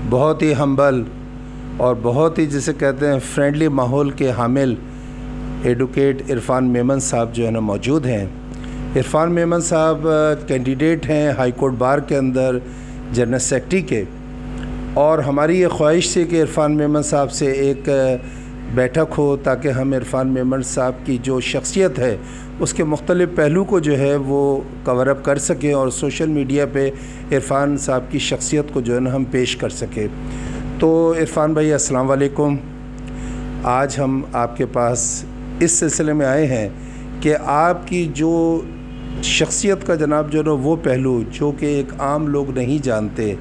بہت ہی ہمبل اور بہت ہی جسے کہتے ہیں فرینڈلی ماحول کے حامل ایڈوکیٹ عرفان میمن صاحب جو ہے نا موجود ہیں۔ عرفان میمن صاحب کینڈیڈیٹ ہیں ہائی کورٹ بار کے اندر جنرل سیکرٹری کے، اور ہماری یہ خواہش تھی کہ عرفان میمن صاحب سے ایک بیٹھک ہو تاکہ ہم عرفان میمن صاحب کی جو شخصیت ہے اس کے مختلف پہلو کو جو ہے وہ کور اپ کر سکیں اور سوشل میڈیا پہ عرفان صاحب کی شخصیت کو جو ہے نا ہم پیش کر سکیں۔ تو عرفان بھائی السلام علیکم، آج ہم آپ کے پاس اس سلسلے میں آئے ہیں کہ آپ کی جو شخصیت کا جناب جو نا وہ پہلو جو کہ ایک عام لوگ نہیں جانتے،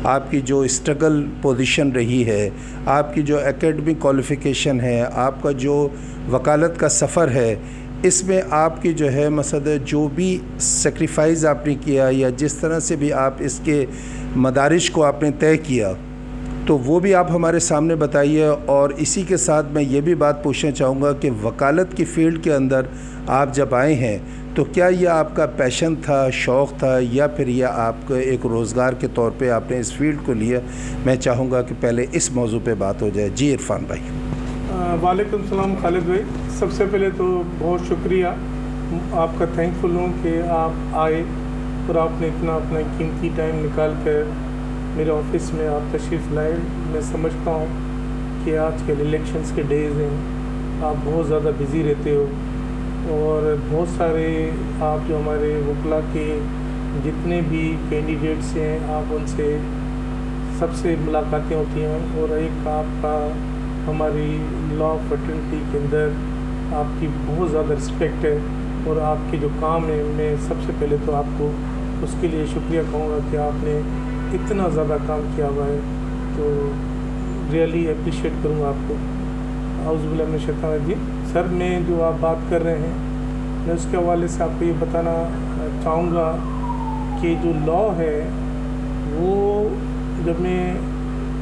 آپ کی جو اسٹرگل پوزیشن رہی ہے، آپ کی جو اکیڈمک کوالیفیکیشن ہے، آپ کا جو وکالت کا سفر ہے، اس میں آپ کی جو ہے مثلا جو بھی سیکریفائز آپ نے کیا یا جس طرح سے بھی آپ اس کے مدارج کو آپ نے طے کیا، تو وہ بھی آپ ہمارے سامنے بتائیے۔ اور اسی کے ساتھ میں یہ بھی بات پوچھنا چاہوں گا کہ وکالت کی فیلڈ کے اندر آپ جب آئے ہیں تو کیا یہ آپ کا پیشن تھا، شوق تھا، یا پھر یہ آپ کو ایک روزگار کے طور پہ آپ نے اس فیلڈ کو لیا؟ میں چاہوں گا کہ پہلے اس موضوع پہ بات ہو جائے۔ جی عرفان بھائی۔ وعلیکم السلام خالد بھائی، سب سے پہلے تو بہت شکریہ، آپ کا تھینکفل ہوں کہ آپ آئے اور آپ نے اتنا اپنا قیمتی ٹائم نکال کر میرے آفس میں آپ تشریف لائے۔ میں سمجھتا ہوں کہ آج کل الیکشنز کے ڈیز ہیں، آپ بہت زیادہ بزی رہتے ہو، اور بہت سارے آپ جو ہمارے وکلا کے جتنے بھی کینڈیڈیٹس ہیں آپ ان سے سب سے ملاقاتیں ہوتی ہیں، اور ایک آپ کا ہماری لا فیٹرنٹی کے اندر آپ کی بہت زیادہ رسپیکٹ ہے، اور آپ کے جو کام ہیں میں سب سے پہلے تو آپ کو اس کے لیے شکریہ کہوں گا کہ آپ نے اتنا زیادہ کام کیا ہوا ہے، تو ریئلی اپریشیٹ کروں گا آپ کو۔ اعوذ باللہ من الشیطان الرجیم۔ سر میں جو آپ بات کر رہے ہیں میں اس کے حوالے سے آپ کو یہ بتانا چاہوں گا کہ جو لا ہے وہ جب میں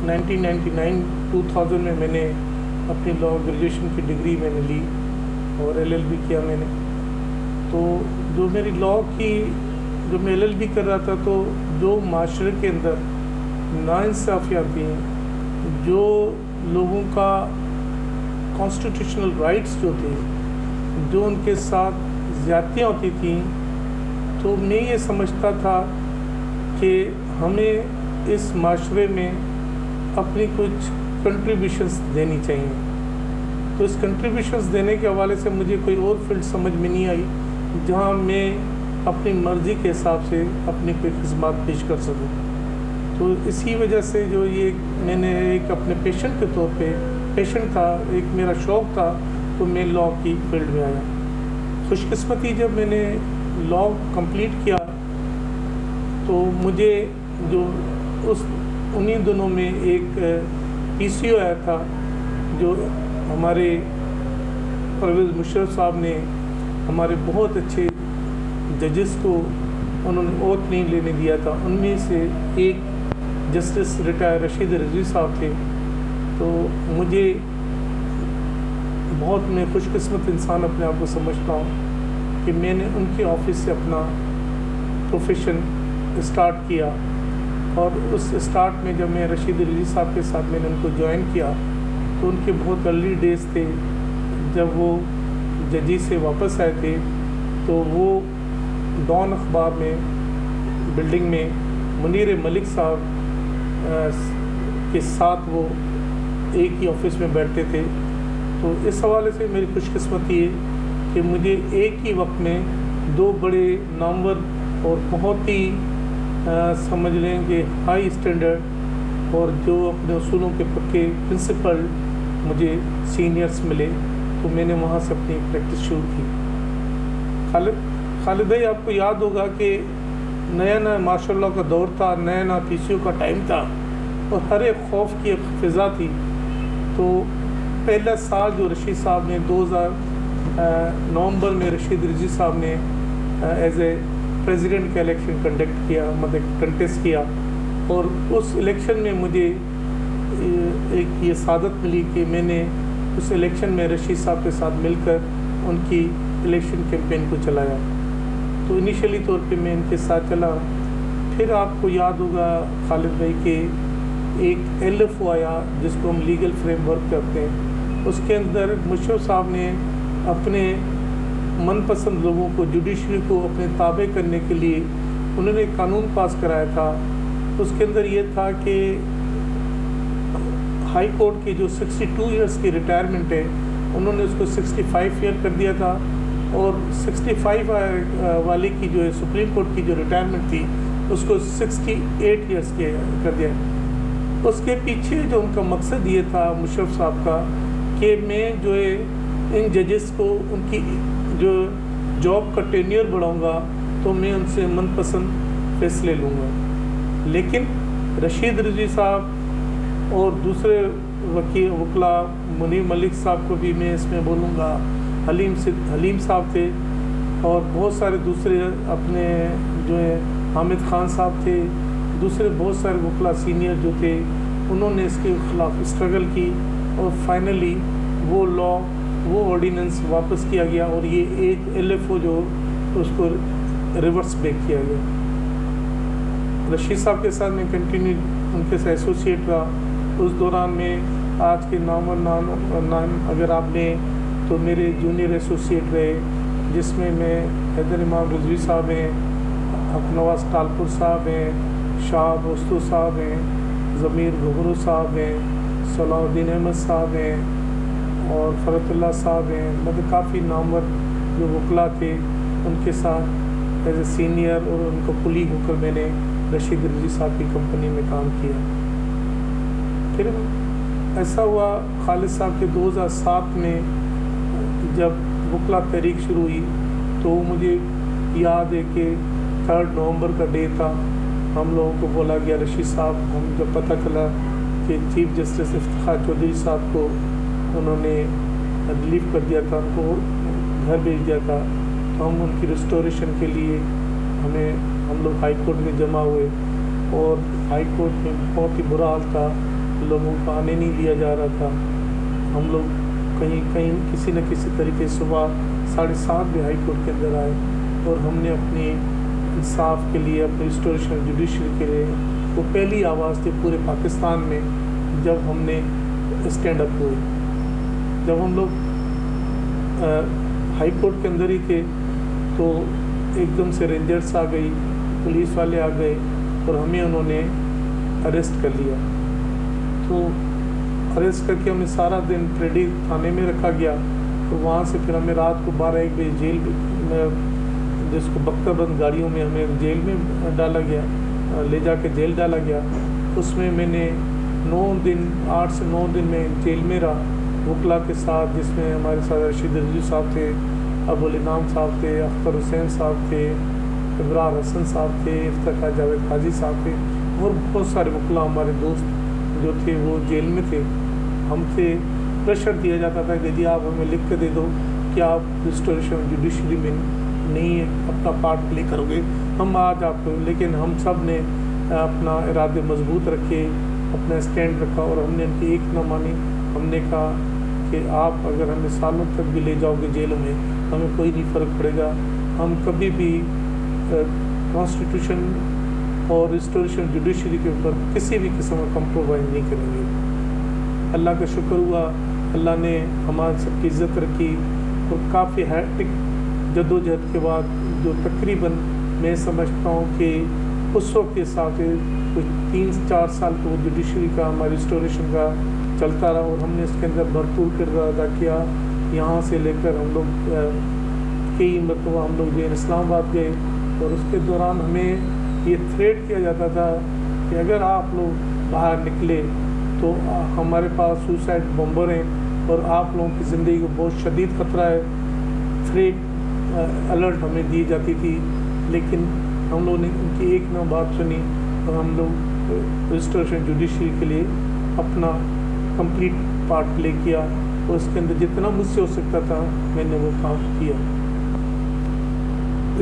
1999 میں نے اپنی لا گریجویشن کی ڈگری میں نے لی اور LLB کیا میں نے، تو جو میری لا کی جب میں LLB کر رہا تھا تو جو معاشرے کے اندر ناانصافیاں تھیں، جو لوگوں کا کانسٹیٹیوشنل رائٹس جو تھے، جو ان کے ساتھ زیادتیاں ہوتی تھیں، تو میں یہ سمجھتا تھا کہ ہمیں اس معاشرے میں اپنی کچھ کنٹریبیوشنز دینی چاہیے۔ تو اس کنٹریبیوشنز دینے کے حوالے سے مجھے کوئی اور فیلڈ سمجھ میں نہیں آئی جہاں میں اپنی مرضی کے حساب سے اپنی کوئی خدمات پیش کر سکوں۔ تو اسی وجہ سے جو یہ میں نے ایک اپنے پیشن کے طور پہ پیشن تھا، ایک میرا شوق تھا، تو میں لا کی فیلڈ میں آیا۔ خوش قسمتی جب میں نے لا کمپلیٹ کیا تو مجھے جو انہی دنوں میں ایک PCO آیا تھا، جو ہمارے پرویز مشرف صاحب نے ہمارے بہت اچھے ججز کو انہوں نے اوتھ نہیں لینے دیا تھا، ان میں سے ایک جسٹس ریٹائر رشید رضوی صاحب تھے۔ تو مجھے بہت میں خوش قسمت انسان اپنے آپ کو سمجھتا ہوں کہ میں نے ان کے آفس سے اپنا پروفیشن اسٹارٹ کیا، اور اس اسٹارٹ میں جب میں رشید رضوی صاحب کے ساتھ میں نے ان کو جوائن کیا تو ان کے بہت ارلی ڈیز تھے، جب وہ ججی سے واپس آئے تھے تو وہ ڈان اخبار میں بلڈنگ میں منیر ملک صاحب کے ساتھ وہ ایک ہی آفس میں بیٹھتے تھے۔ تو اس حوالے سے میری خوش قسمتی ہے کہ مجھے ایک ہی وقت میں دو بڑے نامور اور بہت ہی سمجھ لیں کہ ہائی اسٹینڈرڈ اور جو اپنے اصولوں کے پکے پرنسپل مجھے سینئرز ملے، تو میں نے وہاں سے اپنی پریکٹس شروع کی۔ خالد بھائی، آپ کو یاد ہوگا کہ نیا نیا ماشاء اللہ کا دور تھا، نیا نیا PCO کا ٹائم تھا، اور ہر ایک خوف کی ایک فضا تھی۔ تو پہلا سال جو رشید صاحب نے 2000 میں رشید رضوی صاحب نے ایز اے پریزیڈنٹ کا الیکشن کنڈکٹ کیا، مطلب کنٹیسٹ کیا، اور اس الیکشن میں مجھے ایک یہ سعادت ملی کہ میں نے اس الیکشن میں رشید صاحب کے ساتھ مل کر ان کی الیکشن کیمپین کو چلایا۔ تو انیشلی طور پہ میں ان کے ساتھ چلا۔ پھر آپ کو یاد ہوگا خالد بھائی کہ ایک LFO آیا جس کو ہم لیگل فریم ورک کرتے ہیں. اس کے اندر مشرف صاحب نے اپنے من پسند لوگوں کو جوڈیشری کو اپنے تابع کرنے کے لیے انہوں نے قانون پاس کرایا تھا. اس کے اندر یہ تھا کہ ہائی کورٹ کی جو 62 ایئرس کی ریٹائرمنٹ ہے انہوں نے اس کو 65 ایئر کر دیا تھا, اور 65 والی کی جو ہے سپریم کورٹ کی جو ریٹائرمنٹ تھی اس کو 68 ایئرس کے کر دیا. اس کے پیچھے جو ان کا مقصد یہ تھا مشرف صاحب کا کہ میں جو ہے ان ججز کو ان کی جو جاب کا ٹینیئر بڑھاؤں گا تو میں ان سے من پسند فیصلے لوں گا. لیکن رشید رضوی صاحب اور دوسرے وکلا منیر ملک صاحب کو بھی میں اس میں بولوں گا, حلیم صاحب تھے, اور بہت سارے دوسرے اپنے جو ہے حامد خان صاحب تھے, دوسرے بہت سارے وکلا سینئر جو تھے انہوں نے اس کے خلاف اسٹرگل کی, اور فائنلی وہ لا وہ آرڈیننس واپس کیا گیا, اور یہ ایک LFO جو اس کو ریورس بیک کیا گیا. رشید صاحب کے ساتھ میں کنٹینیو ان کے ساتھ ایسوسیٹ رہا. اس دوران میں آج کے نام اگر آپ لیں تو میرے جونیئر ایسوسیٹ رہے, جس میں حیدر امام رضوی صاحب ہیں, حق نواز ٹالپور صاحب ہیں, شاہ وستو صاحب ہیں, ضمیر گھبرو صاحب ہیں, صلاح الدین احمد صاحب ہیں, اور فرت اللہ صاحب ہیں. مطلب کافی نامور جو وکلا تھے ان کے ساتھ ایز اے سینئر اور ان کو کلیگ ہو کر میں نے رشید رضوی صاحب کی کمپنی میں کام کیا. پھر ایسا ہوا خالد صاحب کے 2007 میں جب وکلا تحریک شروع ہوئی تو مجھے یاد ہے کہ 3 نومبر کا ڈے تھا. ہم لوگوں کو بولا گیا رشید صاحب, ہم جب پتہ چلا کہ چیف جسٹس افتخار چودھری صاحب کو انہوں نے ریلیف کر دیا تھا, ان کو گھر بھیج دیا تھا, تو ہم ان کی ریسٹوریشن کے لیے ہم لوگ ہائی کورٹ میں جمع ہوئے, اور ہائی کورٹ میں بہت ہی برا حال تھا, لوگوں کو آنے نہیں دیا جا رہا تھا. ہم لوگ کہیں کسی نہ کسی طریقے صبح 7:30 بجے ہائی کورٹ کے اندر آئے, اور ہم نے اپنی انصاف کے لیے, اپنی ریسٹوریشن جوڈیشری کے لیے, وہ پہلی آواز تھی پورے پاکستان میں جب ہم نے اسٹینڈ اپ ہوئے. جب ہم لوگ ہائی کورٹ کے اندر ہی تھے تو ایک دم سے رینجرس آ گئی, پولیس والے آ گئے, اور ہمیں انہوں نے اریسٹ کر لیا. تو اریسٹ کر کے ہمیں سارا دن پریڈی تھانے میں رکھا گیا. تو وہاں سے پھر ہمیں رات کو 12-1 بجے جیل میں, جس کو بختر بند گاڑیوں میں ہمیں جیل میں ڈالا گیا, لے جا کے جیل ڈالا گیا. اس میں میں نے 8 سے 9 دن میں جیل میں رہا وکلا کے ساتھ, جس میں ہمارے ساتھ رشید رضوی صاحب تھے, ابوالانعام صاحب تھے, اختر حسین صاحب تھے, ابرار حسن صاحب تھے, افتخار جاوید قاضی صاحب تھے, اور بہت سارے وکلا ہمارے دوست جو تھے وہ جیل میں تھے. ہم سے پریشر دیا جاتا تھا کہ جی آپ ہمیں لکھ کے دے دو کہ آپ ریسٹوریشن جوڈیشری میں نہیں اپنا پارٹ پلے کرو گے, ہم آج آپ کو. لیکن ہم سب نے اپنا ارادے مضبوط رکھے, اپنا اسٹینڈ رکھا, اور ہم نے ان کی ایک نہ مانی. ہم نے کہا کہ آپ اگر ہمیں سالوں تک بھی لے جاؤ گے جیلوں میں ہمیں کوئی نہیں فرق پڑے گا, ہم کبھی بھی کانسٹیٹیوشن اور ریسٹوریشن جوڈیشری کے اوپر کسی بھی قسم کا کمپرومائز نہیں کریں گے. اللہ کا شکر ہوا, اللہ نے ہمارے سب کی عزت رکھی, اور کافی ہیکٹک جدوجہد کے بعد جو تقریباً میں سمجھتا ہوں کہ اس وقت کے حساب سے کچھ 3-4 سال کو وہ جوڈیشری کا ہمارا ریسٹوریشن کا چلتا رہا, اور ہم نے اس کے اندر بھرپور کردار ادا کیا. یہاں سے لے کر ہم لوگ کئی مرتبہ ہم لوگ جو اسلام آباد گئے, اور اس کے دوران ہمیں یہ تھریٹ کیا جاتا تھا کہ اگر آپ لوگ باہر نکلے تو ہمارے پاس سوسائڈ بمبر ہیں اور آپ لوگوں کی زندگی کو بہت شدید خطرہ ہے. تھریٹ الرٹ ہمیں دی جاتی تھی, لیکن ہم لوگوں نے ان کی ایک نہ بات سنی, اور ہم لوگ ریسٹوریشن جوڈیشری کے لیے اپنا کمپلیٹ پارٹ پلے کیا, اور اس کے اندر جتنا مجھ سے ہو سکتا تھا میں نے وہ کام کیا.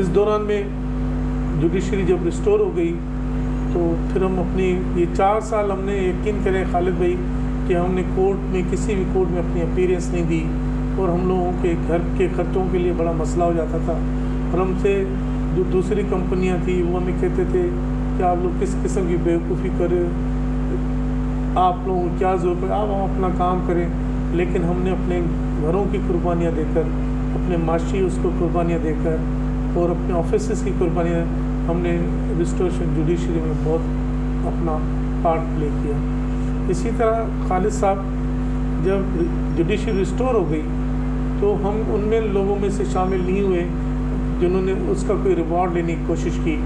اس دوران میں جوڈیشری جب ریسٹور ہو گئی تو پھر ہم اپنی یہ 4 سال ہم نے یقین کریں خالد بھائی کہ ہم نے کورٹ میں کسی بھی کورٹ میں اپنی اپیرنس نہیں دی, اور ہم لوگوں کے گھر کے خرچوں کے لیے بڑا مسئلہ ہو جاتا تھا. اور ہم سے جو دوسری کمپنیاں تھیں وہ ہمیں کہتے تھے کہ آپ لوگ کس قسم کی بیوقوفی کر رہے ہو, آپ لوگوں کو کیا ضرورت ہے، آپ ہم اپنا کام کریں، لیکن ہم نے اپنے گھروں کی قربانیاں دے کر، اپنے معاشی اس کو قربانیاں دے کر اور اپنے آفیسز کی قربانیاں ہم نے ریسٹوریشن جوڈیشری میں بہت اپنا پارٹ پلے کیا۔ اسی طرح خالد صاحب جب جوڈیشری ریسٹور ہو گئی تو ہم ان میں لوگوں میں سے شامل نہیں ہوئے جنہوں نے اس کا کوئی ریوارڈ لینے کی کوشش کی۔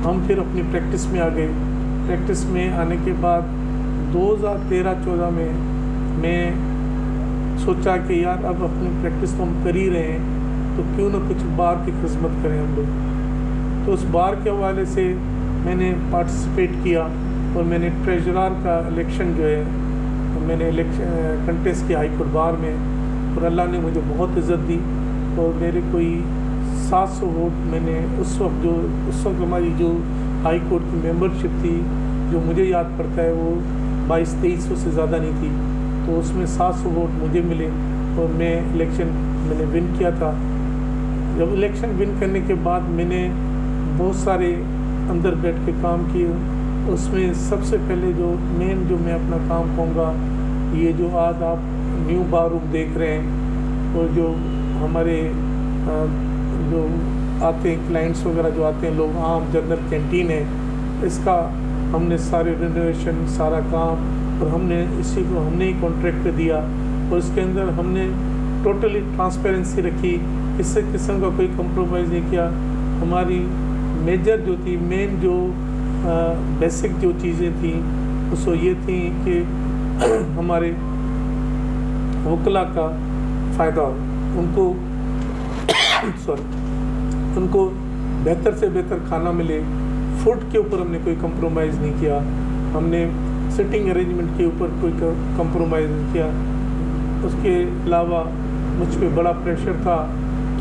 ہم پھر اپنی پریکٹس میں آ گئے۔ پریکٹس میں آنے کے بعد 2013-14 میں سوچا کہ یار اب اپنی پریکٹس تو ہم کر ہی رہے ہیں تو کیوں نہ کچھ بار کی خدمت کریں ہم لوگ۔ تو اس بار کے حوالے سے میں نے پارٹیسپیٹ کیا اور میں نے ٹریجرر کا الیکشن جو ہے میں نے کنٹیسٹ کیا ہائی کورٹ بار میں، اور اللہ نے مجھے بہت عزت دی اور میرے کوئی 700 ووٹ میں نے اس وقت ہماری جو ہائی کورٹ کی ممبرشپ تھی جو مجھے یاد پڑتا ہے وہ 2200-2300 سے زیادہ نہیں تھی، تو اس میں 700 ووٹ مجھے ملے اور میں الیکشن میں نے ون کیا تھا۔ جب الیکشن ون کرنے کے بعد میں نے بہت سارے اندر بیٹھ کے کام کیے، اس میں سب سے پہلے جو میں اپنا کام کہوں گا، یہ جو آج آپ نیو بار روم دیکھ رہے ہیں اور جو ہمارے جو آتے ہیں کلائنٹس وغیرہ جو آتے ہیں لوگ، عام جنرل کینٹین ہے، اس کا ہم نے سارے رینوویشن سارا کام، اور ہم نے ہی کانٹریکٹ پہ دیا، اور اس کے اندر ہم نے ٹوٹلی ٹرانسپیرنسی رکھی، کسی قسم کا کوئی کمپرومائز نہیں کیا۔ ہماری میجر جو تھی مین جو بیسک جو چیزیں تھیں اس کو یہ تھیں کہ ہمارے وکلا کا فائدہ ہو، ان کو بہتر سے بہتر کھانا ملے۔ فوڈ کے اوپر ہم نے کوئی کمپرومائز نہیں کیا، ہم نے سٹنگ ارینجمنٹ کے اوپر کوئی کمپرومائز نہیں کیا۔ اس کے علاوہ مجھ پہ بڑا پریشر تھا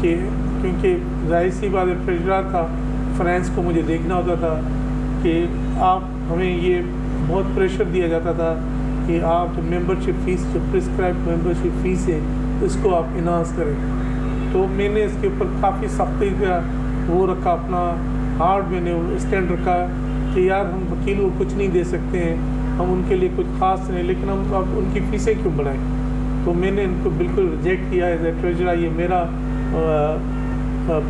کہ کیونکہ ظاہر سی بات ہے ٹریجرر تھا، فائنینس کو مجھے دیکھنا ہوتا تھا کہ آپ ہمیں یہ بہت پریشر دیا جاتا تھا کہ آپ ممبرشپ فیس جو پرسکرائب ممبرشپ فیس ہے اس کو آپ انہانس کریں۔ تو میں نے اس کے اوپر کافی سختی کا وہ رکھا، اپنا ہارڈ میں نے اسٹینڈ رکھا کہ یار ہم وکیل کو کچھ نہیں دے سکتے ہیں، ہم ان کے لیے کچھ خاص نہیں، لیکن ہم اب ان کی فیسیں کیوں بڑھائیں۔ تو میں نے ان کو بالکل ریجیکٹ کیا ایز اے ٹریجرر، یہ میرا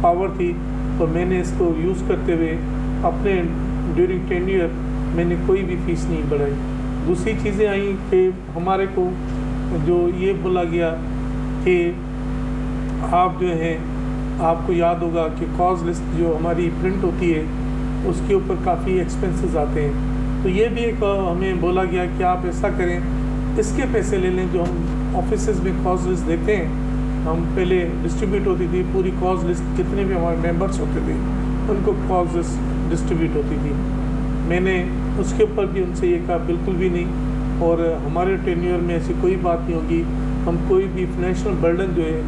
پاور تھی اور میں نے اس کو یوز کرتے ہوئے اپنے ڈیورنگ ٹینیور میں نے کوئی بھی فیس نہیں بڑھائی۔ دوسری چیزیں آئیں کہ ہمارے کو جو یہ بولا گیا کہ آپ جو ہیں آپ کو یاد ہوگا کہ کاز لسٹ جو ہماری پرنٹ ہوتی ہے اس کے اوپر کافی ایکسپنسز آتے ہیں، تو یہ بھی ایک ہمیں بولا گیا کہ آپ ایسا کریں اس کے پیسے لے لیں جو ہم آفیسز میں کاز لسٹ دیتے ہیں، ہم پہلے ڈسٹریبیوٹ ہوتی تھی پوری کاز لسٹ، جتنے بھی ہمارے ممبرس ہوتے تھے ان کو کاز لسٹ ڈسٹریبیوٹ ہوتی تھی۔ میں نے اس کے اوپر بھی ان سے یہ کہا بالکل بھی نہیں، اور ہمارے ٹینیور میں ایسی کوئی بات نہیں ہوگی، ہم کوئی بھی فائنینشیل برڈن جو ہے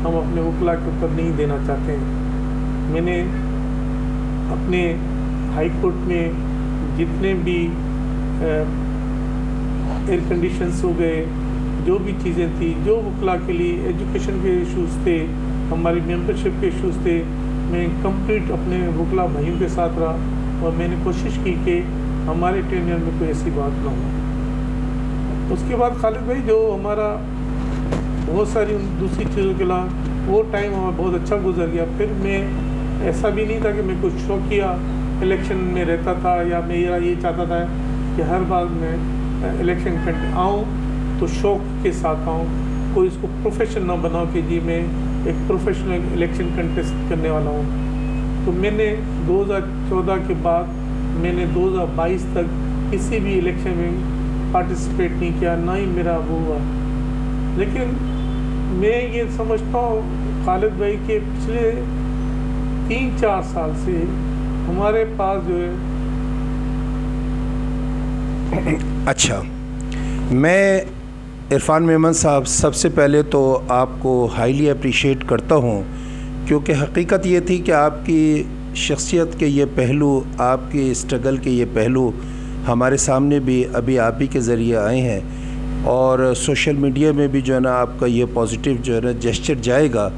ہم اپنے وکلا کے اوپر نہیں دینا چاہتے ہیں۔ میں نے اپنے ہائی کورٹ میں جتنے بھی ایئر کنڈیشنز ہو گئے، جو بھی چیزیں تھیں جو وکلا کے لیے ایجوکیشن کے ایشوز تھے، ہماری ممبرشپ کے ایشوز تھے، میں کمپلیٹ اپنے وکلا بھائیوں کے ساتھ رہا اور میں نے کوشش کی کہ ہمارے ٹینیور میں کوئی ایسی بات نہ ہو۔ اس کے بعد خالد بھائی جو ہمارا بہت ساری دوسری چیزوں کے علاوہ وہ ٹائم ہمارا بہت اچھا گزر گیا۔ پھر میں ایسا بھی نہیں تھا کہ میں کچھ شوقیہ الیکشن میں رہتا تھا یا میرا یہ چاہتا تھا کہ ہر بار میں الیکشن آؤں تو شوق کے ساتھ آؤں، کوئی اس کو پروفیشن نہ بناؤ کہ جی میں ایک پروفیشنل الیکشن کنٹیسٹ کرنے والا ہوں۔ تو میں نے 2014 کے بعد میں نے 2022 تک کسی بھی الیکشن میں پارٹیسپیٹ نہیں کیا، نہ ہی میرا وہ ہوا۔ لیکن میں یہ سمجھتا ہوں خالد بھائی کہ پچھلے 3-4 سال سے ہمارے پاس جو ہے اچھا، میں عرفان میمن صاحب سب سے پہلے تو آپ کو ہائیلی اپریشیٹ کرتا ہوں، کیونکہ حقیقت یہ تھی کہ آپ کی شخصیت کے یہ پہلو، آپ کی اسٹرگل کے یہ پہلو ہمارے سامنے بھی ابھی آپ ہی کے ذریعے آئے ہیں، اور سوشل میڈیا میں بھی جو ہے نا آپ کا یہ پازیٹیو جو ہے نا جیسچر جائے گا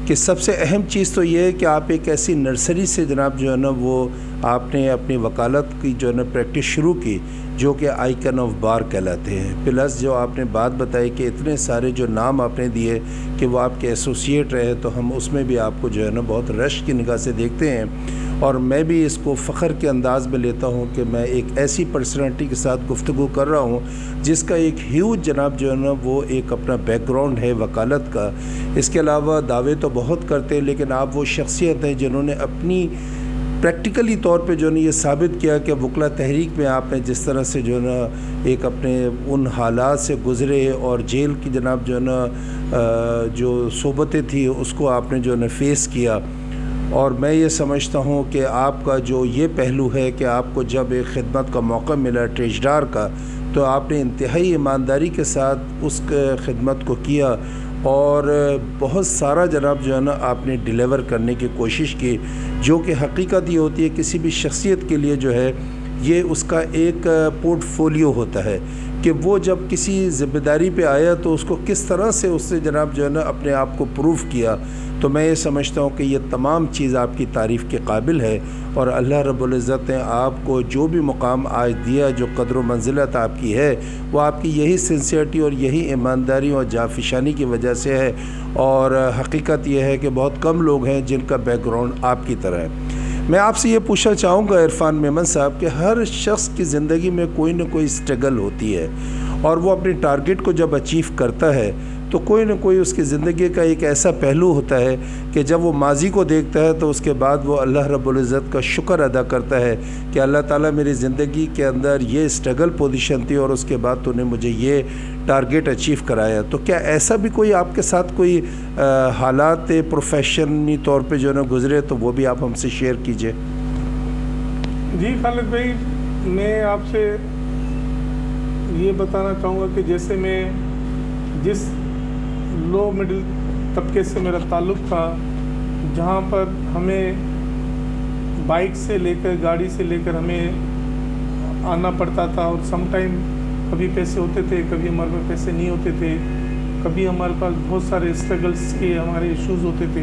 کہ سب سے اہم چیز تو یہ ہے کہ آپ ایک ایسی نرسری سے جناب جو ہے نا وہ آپ نے اپنی وکالت کی جو ہے نا پریکٹس شروع کی جو کہ آئیکن آف بار کہلاتے ہیں. پلس جو آپ نے بات بتائی کہ اتنے سارے جو نام آپ نے دیے کہ وہ آپ کے ایسوسیٹ رہے، تو ہم اس میں بھی آپ کو جو ہے نا بہت رش کی نگاہ سے دیکھتے ہیں. اور میں بھی اس کو فخر کے انداز میں لیتا ہوں کہ میں ایک ایسی پرسنالٹی کے ساتھ گفتگو کر رہا ہوں جس کا ایک ہیوج جناب جو ہے نا وہ ایک اپنا بیک گراؤنڈ ہے وکالت کا. اس کے علاوہ دعوے تو بہت کرتے ہیں، لیکن آپ وہ شخصیت ہیں جنہوں نے اپنی پریکٹیکلی طور پہ جو ہے نا یہ ثابت کیا کہ وکلا تحریک میں آپ نے جس طرح سے جو ہے نا ایک اپنے ان حالات سے گزرے اور جیل کی جناب جو ہے نا جو صحبتیں تھیں اس کو آپ نے جو ہے نا فیس کیا. اور میں یہ سمجھتا ہوں کہ آپ کا جو یہ پہلو ہے کہ آپ کو جب ایک خدمت کا موقع ملا ٹریجدار کا، تو آپ نے انتہائی ایمانداری کے ساتھ اس خدمت کو کیا اور بہت سارا جناب جو ہے نا آپ نے ڈیلیور کرنے کی کوشش کی، جو کہ حقیقت یہ ہوتی ہے کسی بھی شخصیت کے لیے جو ہے یہ اس کا ایک پورٹ فولیو ہوتا ہے کہ وہ جب کسی ذمہ داری پہ آیا تو اس کو کس طرح سے اس سے جناب جو ہے نا اپنے آپ کو پروف کیا. تو میں یہ سمجھتا ہوں کہ یہ تمام چیز آپ کی تعریف کے قابل ہے، اور اللہ رب العزت نے آپ کو جو بھی مقام آج دیا، جو قدر و منزلت آپ کی ہے، وہ آپ کی یہی سنسیئرٹی اور یہی ایمانداری اور جافشانی کی وجہ سے ہے. اور حقیقت یہ ہے کہ بہت کم لوگ ہیں جن کا بیک گراؤنڈ آپ کی طرح ہے. میں آپ سے یہ پوچھنا چاہوں گا عرفان میمن صاحب کہ ہر شخص کی زندگی میں کوئی نہ کوئی اسٹرگل ہوتی ہے، اور وہ اپنے ٹارگٹ کو جب اچیو کرتا ہے تو کوئی نہ کوئی اس کی زندگی کا ایک ایسا پہلو ہوتا ہے کہ جب وہ ماضی کو دیکھتا ہے تو اس کے بعد وہ اللہ رب العزت کا شکر ادا کرتا ہے کہ اللہ تعالیٰ میری زندگی کے اندر یہ اسٹرگل پوزیشن تھی اور اس کے بعد تو نے مجھے یہ ٹارگٹ اچیو کرایا. تو کیا ایسا بھی کوئی آپ کے ساتھ کوئی حالات پروفیشنلی طور پہ جو ہے نا گزرے تو وہ بھی آپ ہم سے شیئر کیجئے؟ جی خالد بھائی، میں آپ سے یہ بتانا چاہوں گا کہ جیسے میں جس لو مڈل طبقے سے میرا تعلق تھا، جہاں پر ہمیں بائک سے لے کر گاڑی سے لے کر ہمیں آنا پڑتا تھا، اور سم ٹائم کبھی پیسے ہوتے تھے، کبھی ہمارے پاس پیسے نہیں ہوتے تھے، کبھی ہمارے پاس بہت سارے اسٹرگلس کے ہمارے ایشوز ہوتے تھے.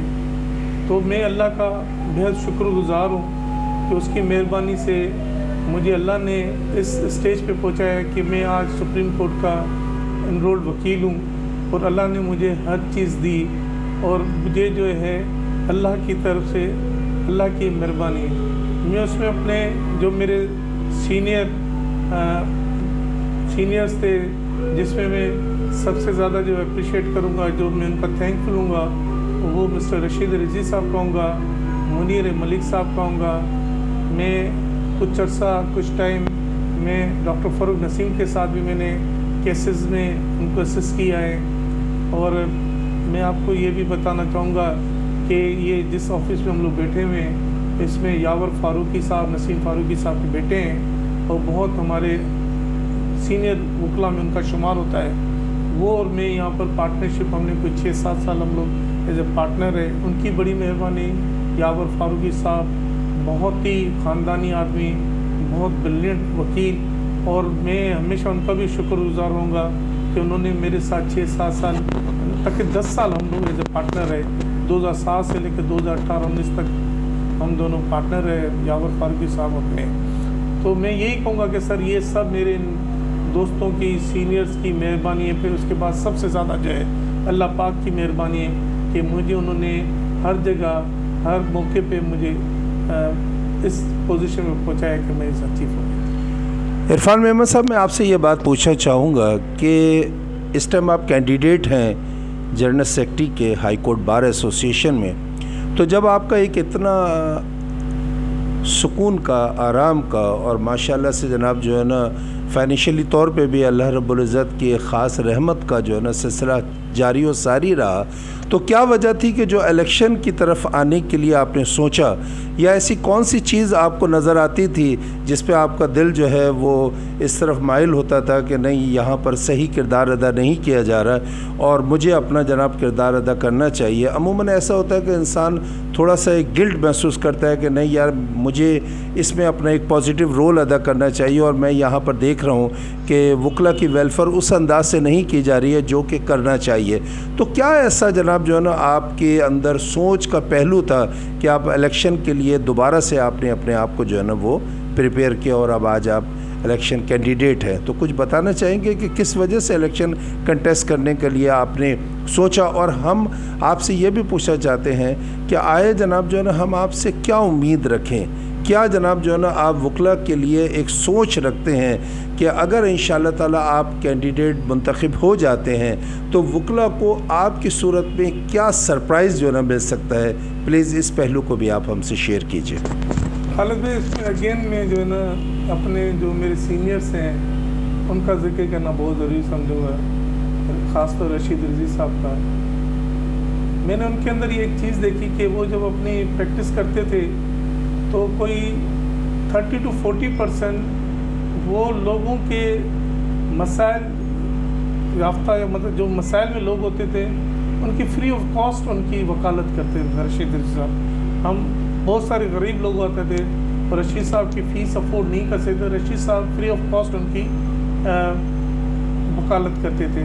تو میں اللہ کا بہت شکر گزار ہوں کہ اس کی مہربانی سے مجھے اللہ نے اس اسٹیج پہ پہنچایا کہ میں آج سپریم کورٹ کا انرولڈ وکیل ہوں، اور اللہ نے مجھے ہر چیز دی، اور مجھے جو ہے اللہ کی طرف سے اللہ کی مہربانی ہے. میں اس میں اپنے جو میرے سینئرز تھے، جس میں سب سے زیادہ جو اپریشیٹ کروں گا، جو میں ان کا تھینکفل ہوں گا، وہ مسٹر رشید رضی صاحب کہوں گا، منیر ملک صاحب کہوں گا. میں کچھ ٹائم میں ڈاکٹر فاروق نسیم کے ساتھ بھی میں نے کیسز میں ان کو اسسٹ کیا ہے. اور میں آپ کو یہ بھی بتانا چاہوں گا کہ یہ جس آفس میں ہم لوگ بیٹھے ہوئے ہیں، اس میں یاور فاروقی صاحب، نسیم فاروقی صاحب کے بیٹے ہیں، اور بہت ہمارے سینئر وکلا میں ان کا شمار ہوتا ہے. وہ اور میں یہاں پر پارٹنرشپ، ہم نے کوئی 6-7 سال ہم لوگ ایز اے پارٹنر ہے. ان کی بڑی مہربانی. یاور فاروقی صاحب بہت ہی خاندانی آدمی، بہت بریلینٹ وکیل، اور میں ہمیشہ ان کا بھی شکر گزار ہوں گا کہ انہوں نے میرے ساتھ 6-7 سال تک 10 سال ہم لوگ ایز اے پارٹنر رہے. 2007 سے لے کے 2018-19 تک ہم دونوں پارٹنر رہے، یاور فاروقی صاحب اپنے. تو میں یہی کہوں گا کہ سر یہ سب میرے دوستوں کی، سینئرز کی مہربانی ہے. پھر اس کے بعد سب سے زیادہ جو ہے اللہ پاک کی مہربانی ہے کہ مجھے انہوں نے ہر جگہ ہر موقع پہ مجھے اس پوزیشن میں پہنچایا کہ میں اس اچیو ہوں. عرفان میمن صاحب، میں آپ سے یہ بات پوچھنا چاہوں گا کہ اس ٹائم آپ کینڈیڈیٹ ہیں جنرل سیکرٹری کے ہائی کورٹ بار ایسوسیشن میں. تو جب آپ کا ایک اتنا سکون کا، آرام کا، اور ماشاءاللہ سے جناب جو ہے نا فائنینشلی طور پہ بھی اللہ رب العزت کی خاص رحمت کا جو ہے نا سلسلہ جاری و ساری رہا، تو کیا وجہ تھی کہ جو الیکشن کی طرف آنے کے لیے آپ نے سوچا، یا ایسی کون سی چیز آپ کو نظر آتی تھی جس پہ آپ کا دل جو ہے وہ اس طرف مائل ہوتا تھا کہ نہیں یہاں پر صحیح کردار ادا نہیں کیا جا رہا اور مجھے اپنا جناب کردار ادا کرنا چاہیے؟ عموماً ایسا ہوتا ہے کہ انسان تھوڑا سا ایک گلٹ محسوس کرتا ہے کہ نہیں یار مجھے اس میں اپنا ایک پازیٹیو رول ادا کرنا چاہیے، اور میں یہاں پر دیکھ رہا ہوں کہ وکلا کی ویلفیئر اس انداز سے نہیں کی جا رہی ہے جو کہ کرنا چاہیے. تو کیا ایسا جناب جو ہے نا آپ کے اندر سوچ کا پہلو تھا کہ آپ الیکشن کے لیے دوبارہ سے آپ نے اپنے آپ کو جو ہے نا وہ پریپیئر کیا اور اب آج آپ الیکشن کینڈیڈیٹ ہیں، تو کچھ بتانا چاہیں گے کہ کس وجہ سے الیکشن کنٹیسٹ کرنے کے لیے آپ نے سوچا، اور ہم آپ سے یہ بھی پوچھنا چاہتے ہیں کہ آئے جناب جو ہے نا ہم آپ سے کیا امید رکھیں، کیا جناب جو ہے نا آپ وکلا کے لیے ایک سوچ رکھتے ہیں کہ اگر انشاءاللہ تعالیٰ آپ کینڈیڈیٹ منتخب ہو جاتے ہیں تو وکلا کو آپ کی صورت میں کیا سرپرائز جو ہے نا مل سکتا ہے؟ پلیز اس پہلو کو بھی آپ ہم سے شیئر کیجئے۔ خالد بھائی، اس میں اگین میں جو ہے نا اپنے جو میرے سینئرس ہیں ان کا ذکر کرنا بہت ضروری سمجھوں گا، خاص طور رشید رضوی صاحب کا۔ میں نے ان کے اندر یہ ایک چیز دیکھی کہ وہ جب اپنی پریکٹس کرتے تھے تو کوئی 30 to 40% وہ لوگوں کے مسائل یافتہ، مطلب جو مسائل میں لوگ ہوتے تھے ان کی فری آف کاسٹ ان کی وکالت کرتے تھے رشید رضوی صاحب۔ ہم بہت سارے غریب لوگ آتے تھے اور رشید صاحب کی فیس افورڈ نہیں کر سکتے، رشید صاحب فری آف کاسٹ ان کی وکالت کرتے تھے۔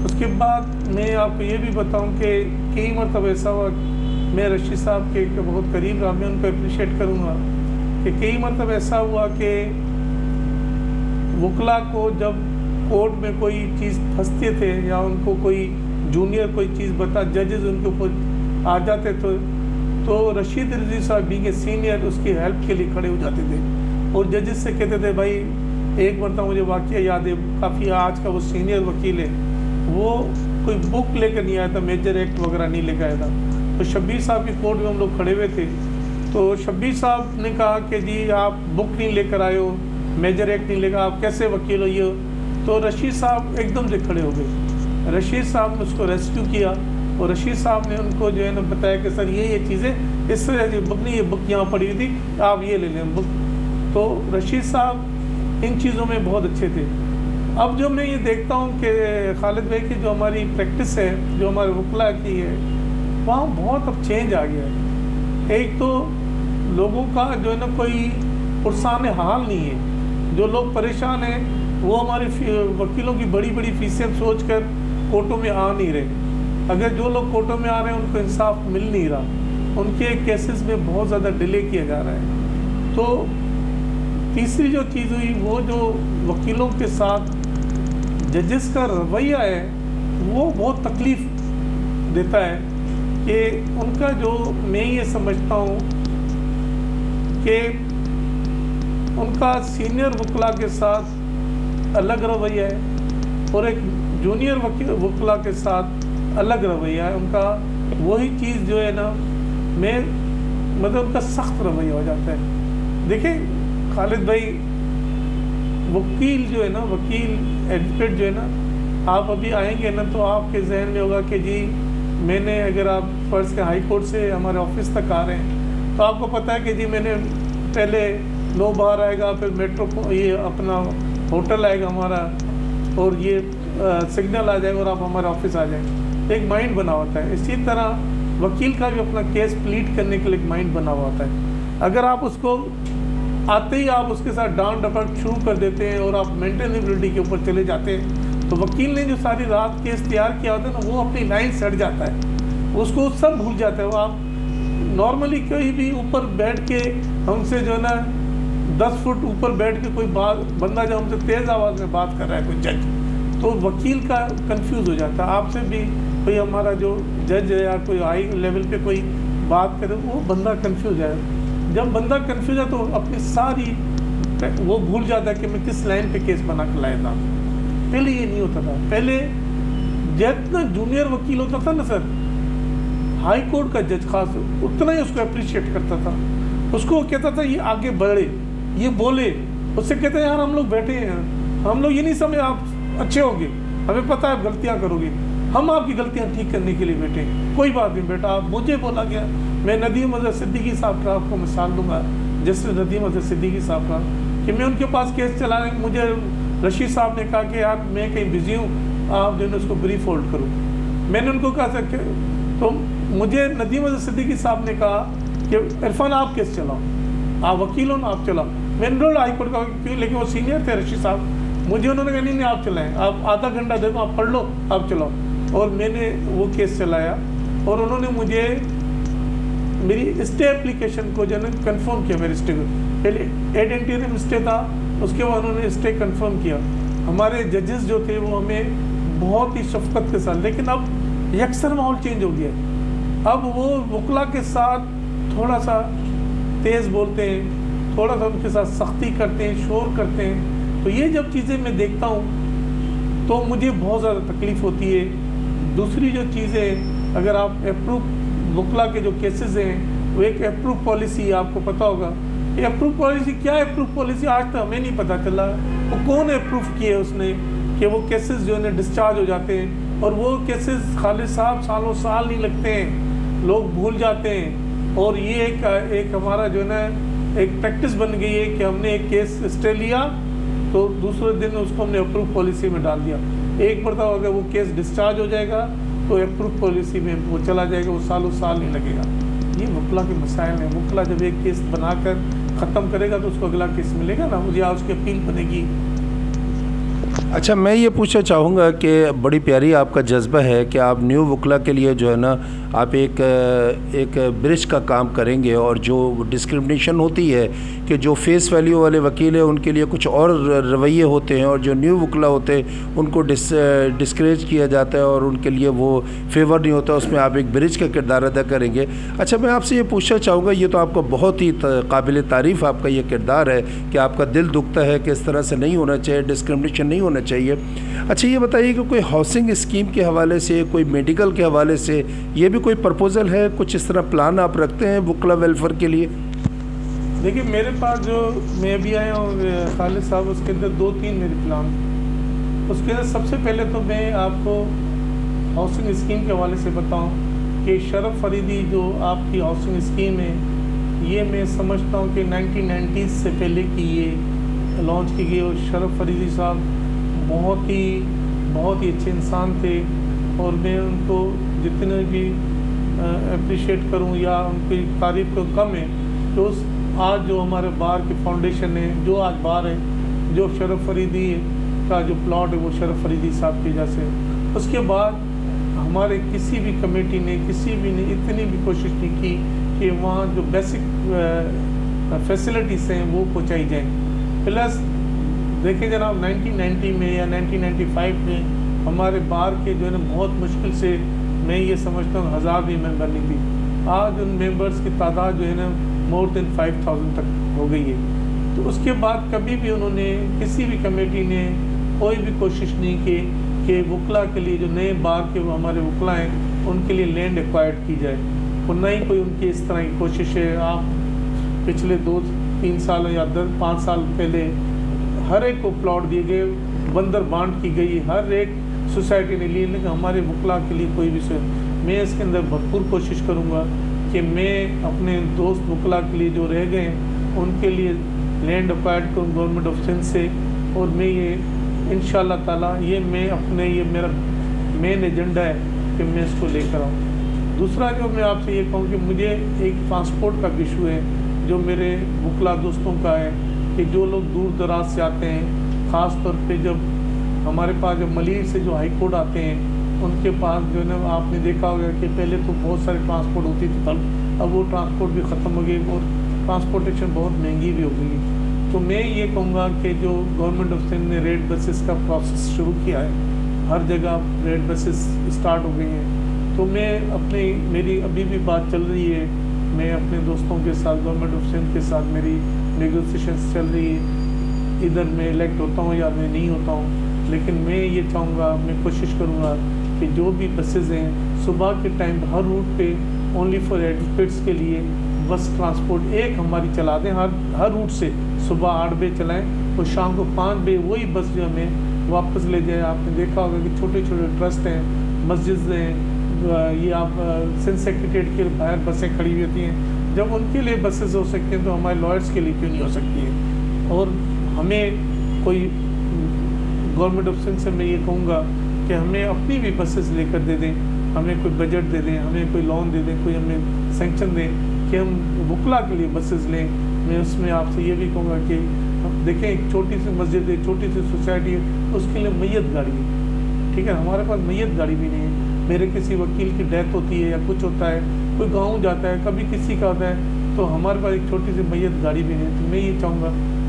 اس کے بعد میں آپ کو یہ بھی بتاؤں کہ کئی مرتبہ ایسا ہوا، میں رشید صاحب کے بہت قریب رہا، میں ان کو اپریشیٹ کروں گا کہ کئی مرتبہ ایسا ہوا کہ وکلا کو جب کورٹ میں کوئی چیز پھنستے تھے یا ان کو کوئی جونیئر کوئی چیز بتا، ججز ان کے اوپر آ جاتے تھے تو رشید رضوی صاحب بینگ اے سینئر اس کی ہیلپ کے لیے کھڑے ہو جاتے تھے اور ججز سے کہتے تھے بھائی ایک مرتبہ مجھے واقعہ یاد ہے، کافی آج کا وہ سینئر وکیل ہے، وہ کوئی بک لے کر نہیں آیا تھا، میجر ایکٹ وغیرہ نہیں لے کے آیا تھا، تو شبیر صاحب کی کورٹ میں ہم لوگ کھڑے ہوئے تھے تو شبیر صاحب نے کہا کہ جی آپ بک نہیں لے کر آئے ہو، میجر ایکٹ نہیں لے کر، آپ کیسے وکیل ہو یہ؟ تو رشید صاحب ایک دم سے کھڑے ہو گئے، رشید صاحب نے اس کو ریسکیو کیا اور رشید صاحب نے ان کو جو ہے نا بتایا کہ سر یہ چیزیں اس سے بک نہیں، یہ بک یہاں پڑی ہوئی تھی، آپ یہ لے لیں بک۔ تو رشید صاحب ان چیزوں میں بہت اچھے تھے۔ اب جو میں یہ دیکھتا ہوں کہ خالد بھائی کی جو ہماری پریکٹس ہے، جو ہمارے وکلا کی ہے، وہاں بہت اب چینج آ گیا ہے۔ ایک تو لوگوں کا جو ہے نا کوئی پرسان حال نہیں ہے، جو لوگ پریشان ہیں وہ ہمارے وکیلوں کی بڑی بڑی فیسیں سوچ کر کورٹوں میں آ نہیں رہے، اگر جو لوگ کورٹوں میں آ رہے ہیں ان کو انصاف مل نہیں رہا، ان کے کیسز میں بہت زیادہ ڈیلے کیا جا رہا ہے۔ تو تیسری جو چیز ہوئی، وہ جو وکیلوں کے ساتھ ججز کا رویہ ہے وہ بہت تکلیف دیتا ہے کہ ان کا جو میں یہ سمجھتا ہوں کہ ان کا سینئر وکلا کے ساتھ الگ رویہ ہے اور ایک جونیئر وکلا کے ساتھ الگ رویہ ہے، ان کا وہی چیز جو ہے نا میں مطلب ان کا سخت رویہ ہو جاتا ہے۔ دیکھیں خالد بھائی، وکیل جو ہے نا، وکیل ایڈوکیٹ جو ہے نا، آپ ابھی آئیں گے نا تو آپ کے ذہن میں ہوگا کہ جی میں نے، اگر آپ فرض کے ہائی کورٹ سے ہمارے آفس تک آ رہے ہیں تو آپ کو پتہ ہے کہ جی میں نے پہلے لو بار آئے گا، پھر میٹرو یہ اپنا ہوٹل آئے گا ہمارا، اور یہ سگنل آ جائے گا اور آپ ہمارے آفس آ جائیں گے، ایک مائنڈ بنا ہوتا ہے۔ اسی طرح وکیل کا بھی اپنا کیس پلیٹ کرنے کے لیے ایک مائنڈ بنا ہوا ہوتا ہے۔ اگر آپ اس کو آتے ہی آپ اس کے ساتھ ڈانٹ ڈپٹ شروع کر دیتے ہیں اور آپ مینٹینیبلٹی کے اوپر چلے جاتے ہیں تو وکیل نے جو ساری رات کیس تیار کیا ہوتا ہے نا، وہ اپنی لائن سے ہٹ جاتا ہے، اس کو سب بھول جاتا ہے۔ وہ آپ نارملی کہیں بھی اوپر بیٹھ کے ہم سے جو ہے نا 10 فٹ اوپر بیٹھ کے کوئی بندہ جو ہم سے تیز آواز میں بات کر رہا ہے، کوئی جج، تو وکیل کا کنفیوز ہو جاتا ہے۔ آپ سے بھی کوئی ہمارا جو جج ہے یا کوئی ہائی لیول پہ کوئی بات کرے، وہ بندہ کنفیوز ہے۔ جب بندہ کنفیوز ہے تو اپنی ساری وہ بھول جاتا ہے کہ میں کس لائن پہ کیس بنا کے لایا تھا۔ پہلے یہ نہیں ہوتا تھا، پہلے جتنا جونیئر وکیل ہوتا تھا نا سر، ہائی کورٹ کا جج خاص، اتنا ہی اس کو اپریشیٹ کرتا تھا، اس کو کہتا تھا یہ آگے بڑھے، یہ بولے، اس سے کہتے ہیں یار ہم لوگ بیٹھے ہیں، ہم لوگ یہ نہیں سمجھے آپ اچھے ہوں گے، ہمیں پتہ ہے آپ غلطیاں کرو گے، ہم آپ کی غلطیاں ٹھیک کرنے کے لیے بیٹھے ہیں، کوئی بات نہیں بیٹا، آپ مجھے بولا گیا۔ میں ندیم اظہر صدیقی صاحب کا آپ کو مثال دوں گا، جسٹس ندیم اظہر صدیقی صاحب کا، کہ میں ان کے پاس کیس چلانے، مجھے رشید صاحب نے کہا کہ یار میں کہیں بزی ہوں، آپ جو ہے اس کو بریف ہولڈ کرو۔ میں نے ان کو کہا کہ تو مجھے ندیم اظہر صدیقی صاحب نے کہا کہ عرفان آپ کیس چلاؤ، آپ وکیل ہو نا، آپ چلاؤ۔ میں نے ہائی کورٹ کا کیوں، لیکن وہ سینئر تھے رشید صاحب، مجھے انہوں نے کہا نہیں آپ چلائیں، آپ آدھا گھنٹہ دے دو، آپ پڑھ لو، آپ چلاؤ۔ اور میں نے وہ کیس چلایا اور انہوں نے مجھے میری اسٹے اپلیکیشن کو جو ہے نا کنفرم کیا، میرے اسٹے کو، پہلے ایڈ انٹیریم اسٹے تھا، اس کے بعد انہوں نے اسٹے کنفرم کیا. ہمارے ججز جو تھے وہ ہمیں بہت ہی شفقت کے ساتھ, لیکن اب یکسر ماحول چینج ہو گیا ہے. اب وہ وکلا کے ساتھ تھوڑا سا تیز بولتے ہیں, تھوڑا سا ان کے ساتھ سختی کرتے ہیں, شور کرتے ہیں. تو یہ جب چیزیں میں دیکھتا ہوں تو مجھے بہت زیادہ تکلیف ہوتی ہے. دوسری جو چیزیں, اگر آپ اپروو وکلا کے جو کیسز ہیں وہ ایک اپروو پالیسی, آپ کو پتہ ہوگا یہ اپروو پالیسی کیا ہے. اپروو پالیسی آج تک ہمیں نہیں پتہ چلا وہ کون اپروو کیے اس نے کہ وہ کیسز جو ہے ڈسچارج ہو جاتے ہیں. اور وہ کیسز خالد صاحب سالوں سال نہیں لگتے ہیں, لوگ بھول جاتے ہیں. اور یہ ایک ہمارا جو ہے نا ایک پریکٹس بن گئی ہے کہ ہم نے ایک کیس اسٹے لیا تو دوسرے دن اس کو ہم نے اپروو پالیسی میں ڈال دیا. ایک مرتبہ اگر وہ کیس ڈسچارج ہو جائے گا تو اپروو پالیسی میں وہ چلا جائے گا, وہ سالوں سال نہیں لگے گا. یہ وکلا کے مسائل ہیں. وکلا جب ایک کیس بنا کر ختم کرے گا تو اس کو اگلا کیس ملے گا نا, مجھے اس کی اپیل بنے گی. اچھا, میں یہ پوچھنا چاہوں گا کہ بڑی پیاری آپ کا جذبہ ہے کہ آپ نیو وکلا کے لیے جو ہے نا آپ ایک برج کا کام کریں گے, اور جو ڈسکرمنیشن ہوتی ہے کہ جو فیس ویلیو والے وکیل ہیں ان کے لیے کچھ اور رویے ہوتے ہیں, اور جو نیو وکلا ہوتے ہیں ان کو ڈسکریج کیا جاتا ہے اور ان کے لیے وہ فیور نہیں ہوتا, اس میں آپ ایک برج کا کردار ادا کریں گے. اچھا, میں آپ سے یہ پوچھنا چاہوں گا, یہ تو آپ کو بہت ہی قابل تعریف آپ کا یہ کردار ہے کہ آپ کا دل دکھتا ہے کہ اس طرح سے نہیں ہونا چاہیے, ڈسکرمنیشن نہیں ہونا چاہیے. اچھا, یہ بتائیے کہ کوئی ہاؤسنگ اسکیم کے حوالے سے, کوئی میڈیکل کے حوالے سے یہ بھی کوئی پرپوزل ہے, کچھ اس طرح پلان آپ رکھتے ہیں وکلا ویلفیئر کے لیے؟ دیکھیے, میرے پاس جو میں ابھی آیا ہوں خالد صاحب, اس کے اندر 2-3 میرے پلان. اس کے اندر سب سے پہلے تو میں آپ کو ہاؤسنگ اسکیم کے حوالے سے بتاؤں کہ شرف فریدی جو آپ کی ہاؤسنگ اسکیم ہے, یہ میں سمجھتا ہوں کہ 1990s سے پہلے کی یہ لانچ کی گئی. اور شرف فریدی صاحب بہت ہی اچھے انسان تھے, اور میں ان کو جتنے بھی اپریشیٹ کروں یا ان کی تعریف کو کم ہے. تو آج جو ہمارے بار کی فاؤنڈیشن ہے, جو آج بار ہے, جو شرف فریدی کا جو پلاٹ ہے وہ شرف فریدی صاحب کی وجہ سے. اس کے بعد ہمارے کسی بھی کمیٹی نے, کسی بھی نے اتنی بھی کوشش نہیں کی کہ وہاں جو بیسک فیسلٹیز ہیں وہ پہنچائی جائیں. پلس دیکھیں جناب, 1990 میں یا 1995 میں ہمارے بار کے جو ہے نا بہت مشکل سے, میں یہ سمجھتا ہوں 1000 بھی ممبر نہیں تھی. آج ان ممبرس کی تعداد جو ہے نا مور دین 5000 تک ہو گئی ہے. تو اس کے بعد کبھی بھی انہوں نے, کسی بھی کمیٹی نے کوئی بھی کوشش نہیں کی کہ وکلا کے لیے جو نئے بار کے وہ ہمارے وکلا ہیں ان کے لیے لینڈ ایکوائرڈ کی جائے. اور نہ ہی کوئی ان کی اس طرح کی کوشش ہے. آپ پچھلے 2-3 سال یا 5 سال پہلے ہر ایک کو پلاٹ دیے گئے, بندر بانٹ کی گئی, ہر ایک سوسائٹی نے لی, لیکن ہمارے وکلا کے لیے کوئی بھی میں اس کے اندر بھرپور کوشش کروں گا کہ میں اپنے دوست وکلا کے لیے جو رہ گئے ہیں ان کے لیے لینڈ اکوائرڈ کروں گورنمنٹ آف سندھ سے. اور میں یہ انشاءاللہ تعالیٰ یہ میرا مین ایجنڈا ہے کہ میں اس کو لے کر آؤں. دوسرا جو میں آپ سے یہ کہوں کہ مجھے ایک ٹرانسپورٹ کا ایشو ہے جو میرے وکلا دوستوں کا ہے کہ جو لوگ دور دراز سے آتے ہیں, خاص طور پہ جب ہمارے پاس جب ملیر سے جو ہائی کورٹ آتے ہیں ان کے پاس جو ہے نا آپ نے دیکھا ہوگا کہ پہلے تو بہت سارے ٹرانسپورٹ ہوتی تھی, اب وہ ٹرانسپورٹ بھی ختم ہو گئی اور ٹرانسپورٹیشن بہت مہنگی بھی ہو گئی ہے. تو میں یہ کہوں گا کہ جو گورنمنٹ آف سندھ نے ریڈ بسز کا پروسیس شروع کیا ہے, ہر جگہ ریڈ بسز اسٹارٹ ہو گئی ہیں. تو میں میری ابھی بھی بات چل رہی ہے, میں اپنے دوستوں کے ساتھ گورنمنٹ آف سندھ کے ساتھ میری نیگوسیشنس چل رہی ہے. ادھر میں الیکٹ ہوتا ہوں یا میں نہیں ہوتا ہوں, لیکن میں یہ چاہوں گا, میں کوشش کروں گا کہ جو بھی بسز ہیں صبح کے ٹائم ہر روٹ پہ اونلی فار ایڈوکیٹس کے لیے بس ٹرانسپورٹ ایک ہماری چلا دیں, ہر روٹ سے صبح 8 بجے چلائیں اور شام کو 5 بجے وہی بس جو ہمیں واپس لے جائے. آپ نے دیکھا ہوگا کہ چھوٹے چھوٹے ٹرسٹ ہیں, مسجد ہیں, یہ آپ سندھ سیکریٹریٹ کے باہر بسیں کھڑی ہوئی ہوتی ہیں. جب ان کے لیے بسز ہو سکتی ہیں تو ہمارے لائرس کے لیے کیوں نہیں ہو سکتی ہیں؟ اور ہمیں کوئی گورنمنٹ آف سندھ سے میں یہ کہوں گا کہ ہمیں اپنی بھی بسز لے کر دے دیں, ہمیں کوئی بجٹ دے دیں, ہمیں کوئی لون دے دیں, کوئی ہمیں سینکشن دیں کہ ہم وکلا کے لیے بسز لیں. میں اس میں آپ سے یہ بھی کہوں گا کہ دیکھیں ایک چھوٹی سی مسجد ہے, چھوٹی سی سوسائٹی ہے, اس کے لیے میت گاڑی ہے, ٹھیک ہے, ہمارے پاس میت گاڑی بھی نہیں ہے. میرے کسی وکیل کی ڈیتھ ہوتی ہے یا کچھ ہوتا ہے, کوئی گاؤں جاتا ہے, کبھی کسی کا ہوتا ہے, تو ہمارے پاس ایک چھوٹی سی میت گاڑی بھی نہیں ہے. تو میں یہ چاہوں گا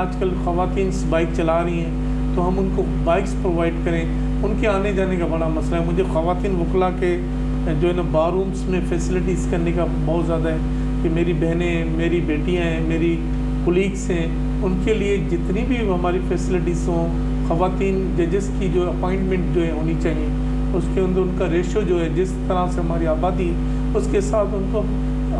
آج کل خواتین بائک چلا رہی ہیں تو ہم ان کو بائکس پرووائڈ کریں. ان کے آنے جانے کا بڑا مسئلہ ہے. مجھے خواتین وکلا کے جو ہے نا بار رومس میں فیسلٹیز کرنے کا بہت زیادہ ہے کہ میری بہنیں، میری بیٹیاں ہیں، میری کولیگس ہیں، ان کے لیے جتنی بھی ہماری فیسلٹیز ہوں، خواتین ججز کی جو اپائنٹمنٹ جو ہے ہونی چاہیے، اس کے اندر ان کا ریشو جو ہے جس طرح سے ہماری آبادی ہے اس کے ساتھ ان کو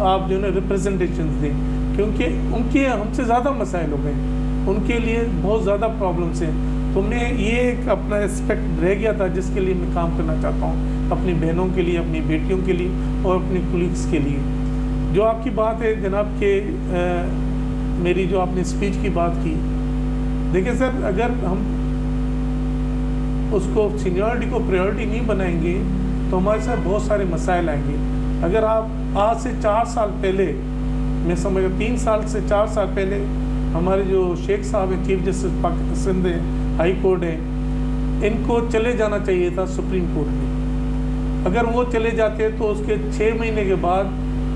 آپ جو ہے نا ریپرزنٹیشنز دیں، کیونکہ ان کے ہم سے زیادہ مسائل ہو گئے ہیں، ان کے لیے بہت زیادہ پرابلمس ہیں. تو میں یہ ایک اپنا اسپیکٹ رہ گیا تھا جس کے لیے میں کام کرنا چاہتا ہوں، اپنی بہنوں کے لیے، اپنی بیٹیوں کے لیے اور اپنی کولیگس کے لیے. جو آپ کی بات ہے جناب کہ میری جو آپ نے اسپیچ کی بات کی، دیکھیں سر، اگر ہم اس کو سینیورٹی کو پریورٹی نہیں بنائیں گے تو ہمارے ساتھ بہت سارے مسائل آئیں گے. اگر آپ آج سے 4 سال پہلے، میں سمجھ 3 سال سے 4 سال پہلے ہمارے جو شیخ صاحب ہیں، chief justice Sindh high court ہیں، ان کو چلے جانا چاہیے تھا سپریم کورٹ میں. اگر وہ چلے جاتے تو اس کے 6 مہینے کے بعد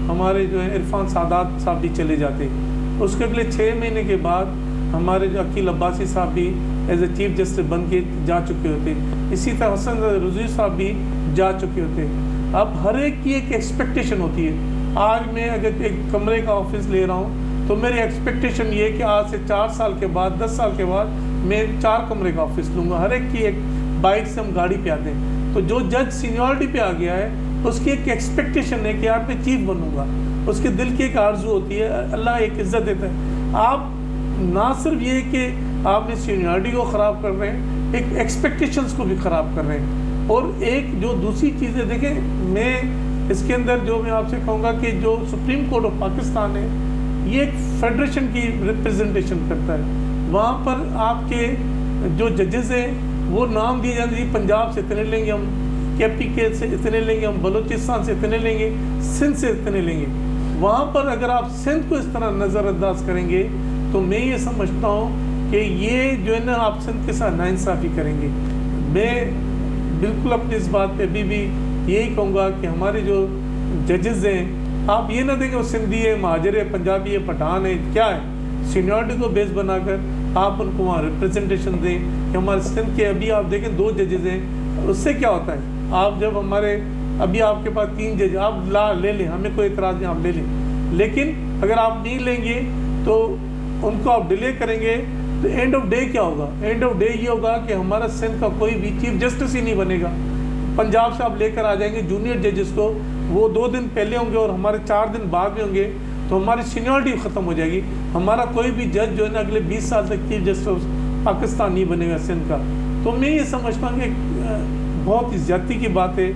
ہمارے جو ہیں عرفان سادات صاحب بھی چلے جاتے. اس کے اگلے 6 مہینے کے بعد ہمارے جو عقیل عباسی صاحب بھی ایز اے چیف جسٹس بن کے جا چکے ہوتے. اسی طرح حسن رضوی صاحب بھی جا چکے ہوتے. اب ہر ایک کی ایک ایکسپیکٹیشن ہوتی ہے. آج میں اگر ایک کمرے کا آفس لے رہا ہوں تو میری ایکسپیکٹیشن یہ ہے کہ آج سے 4 سال کے بعد، 10 سال کے بعد میں 4 کمرے کا آفس لوں گا. ہر ایک کی ایک بائک سے ہم گاڑی پہ آتے ہیں. تو جو جج سینیورٹی پہ آ گیا ہے اس کی ایک ایکسپیکٹیشن ہے کہ یار میں چیف بنوں گا. اس کے دل کی ایک آرزو ہوتی ہے. اللہ ایک عزت دیتا ہے. آپ نہ صرف یہ کہ آپ نے سینیورٹی کو خراب کر رہے ہیں، ایک ایکسپیکٹیشنز کو بھی خراب کر رہے ہیں. اور ایک جو دوسری چیز ہے، دیکھیں میں اس کے اندر جو میں آپ سے کہوں گا کہ جو سپریم کورٹ آف پاکستان ہے یہ ایک فیڈریشن کی ریپرزنٹیشن کرتا ہے. وہاں پر آپ کے جو ججز ہیں وہ نام دیے جاتے ہیں، پنجاب سے اتنے لیں گے ہم، کے پی کے سے اتنے لیں گے ہم، بلوچستان سے اتنے لیں گے، سندھ سے اتنے لیں گے. وہاں پر اگر آپ سندھ کو اس طرح نظر انداز کریں گے تو میں یہ سمجھتا ہوں کہ یہ جو ہے نا آپ سندھ کے ساتھ ناانصافی کریں گے. میں بالکل اپنی اس بات پہ ابھی بھی یہی کہوں گا کہ ہمارے جو ججز ہیں، آپ یہ نہ دیں کہ وہ سندھی ہے، مہاجر ہے، پنجابی ہے، پٹھان ہے، کیا ہے، سینیورٹی کو بیس بنا کر آپ ان کو وہاں ریپرزنٹیشن دیں. کہ ہمارے سندھ کے ابھی آپ دیکھیں 2 ججز ہیں. اس سے کیا ہوتا ہے، آپ جب ہمارے ابھی آپ کے پاس 3 جج آپ لے لیں، ہمیں کوئی اعتراض نہیں، آپ لے لیں. لیکن اگر آپ نہیں لیں گے تو ان کو آپ ڈیلے کریں گے تو اینڈ آف ڈے کیا ہوگا؟ اینڈ آف ڈے یہ ہوگا کہ ہمارا سندھ کا کوئی بھی چیف جسٹس ہی نہیں بنے گا. پنجاب سے آپ لے کر آ جائیں گے جونیئر ججز کو، وہ 2 دن پہلے ہوں گے اور ہمارے 4 دن بعد میں ہوں گے، تو ہماری سینیورٹی ختم ہو جائے گی. ہمارا کوئی بھی جج جو ہے نا اگلے 20 سال تک چیف جسٹس پاکستان نہیں بنے گا سندھ کا. تو میں یہ سمجھتا ہوں کہ بہت ہی زیادتی کی بات ہے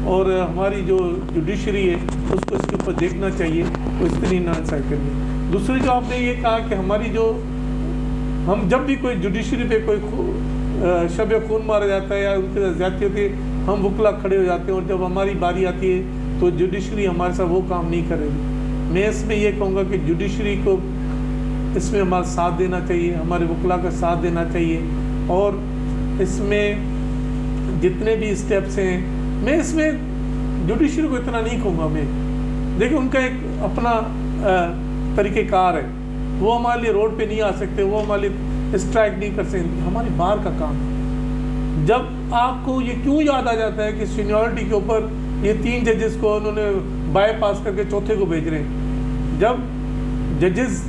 اور ہماری جو جوڈیشری ہے اس کو اس کے اوپر دیکھنا چاہیے، وہ اس طرح ناانصافی کرنی. دوسری جو آپ نے یہ کہا کہ ہماری جو ہم جب بھی کوئی جوڈیشری پہ کوئی شب خون مارا جاتا ہے یا ان کے ساتھ زیادتی ہوتی ہے، ہم وکلا کھڑے ہو جاتے ہیں، اور جب ہماری باری آتی ہے تو جوڈیشری ہمارے ساتھ وہ کام نہیں کرے گی. میں اس میں یہ کہوں گا کہ جوڈیشری کو اس میں ہمارا ساتھ دینا چاہیے، ہمارے وکلا کا ساتھ دینا چاہیے. اور اس میں جتنے بھی اسٹیپس ہیں، میں اس میں جوڈیشری کو اتنا نہیں کہوں گا. میں دیکھیں ان کا ایک اپنا طریقہ کار ہے، وہ ہمارے لیے روڈ پہ نہیں آ سکتے، وہ ہمارے لیے اسٹرائک نہیں کر سکتے. ہماری بار کا کام ہے. جب آپ کو یہ کیوں یاد آ جاتا ہے کہ سینیورٹی کے اوپر یہ 3 ججز کو انہوں نے بائی پاس کر کے چوتھے کو بھیج رہے ہیں؟ جب ججز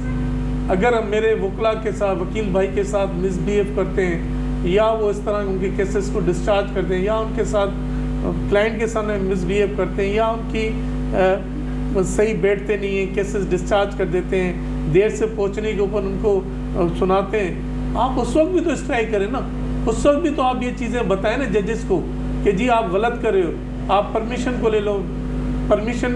اگر میرے وکلا کے ساتھ، وکیل بھائی کے ساتھ مس بیہیو کرتے ہیں، یا وہ اس طرح ان کے کیسز کو ڈسچارج کرتے ہیں، یا ان کے ساتھ کلائنٹ کے سامنے مس بیہیو کرتے ہیں، یا ان کی صحیح بیٹھتے نہیں ہیں، کیسز ڈسچارج کر دیتے ہیں، دیر سے پہنچنے کے اوپر ان کو سناتے ہیں، آپ اس وقت بھی تو اسٹرائک کریں نا. اس وقت بھی تو آپ یہ چیزیں بتائیں نا ججز کو کہ جی آپ غلط کر رہے ہو، آپ پرمیشن کو لے لو. پرمیشن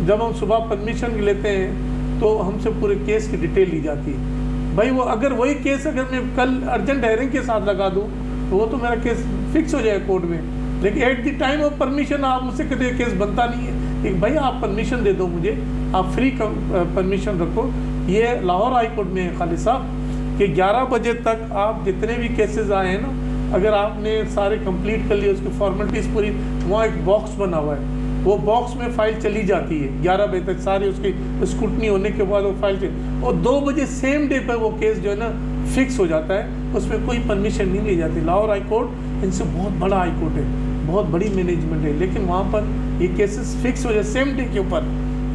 جب ہم صبح پرمیشن لیتے ہیں تو ہم سے پورے کیس کی ڈیٹیل لی جاتی ہے. بھائی وہ اگر وہی کیس اگر میں کل ارجنٹ ہیئرنگ کے ساتھ لگا دوں تو وہ تو میرا کیس فکس ہو جائے کورٹ میں. لیکن at the time of permission آپ مجھ سے کہتے ہیں کیس بنتا نہیں ہے. کہ بھائی آپ پرمیشن دے دو مجھے، آپ فری پرمیشن رکھو. یہ لاہور ہائی کورٹ میں ہے خالد صاحب کہ 11 بجے تک آپ جتنے بھی کیسز آئے ہیں نا، اگر آپ نے سارے کمپلیٹ کر لیے، اس کی فارمیلٹیز پوری، وہاں ایک باکس بنا ہوا ہے وہ باکس میں فائل چلی جاتی ہے 11 بجے تک، سارے اس کی اسکروٹنی ہونے کے بعد وہ فائل اور 2 بجے سیم ڈے پر وہ کیس جو ہے نا فکس ہو جاتا ہے، اس میں کوئی پرمیشن نہیں لی جاتی۔ لاہور ہائی کورٹ ان سے بہت بڑا ہائی کورٹ ہے، بہت بڑی مینجمنٹ ہے، لیکن وہاں پر یہ کیسز فکس ہو جائے سیم ڈے کے اوپر۔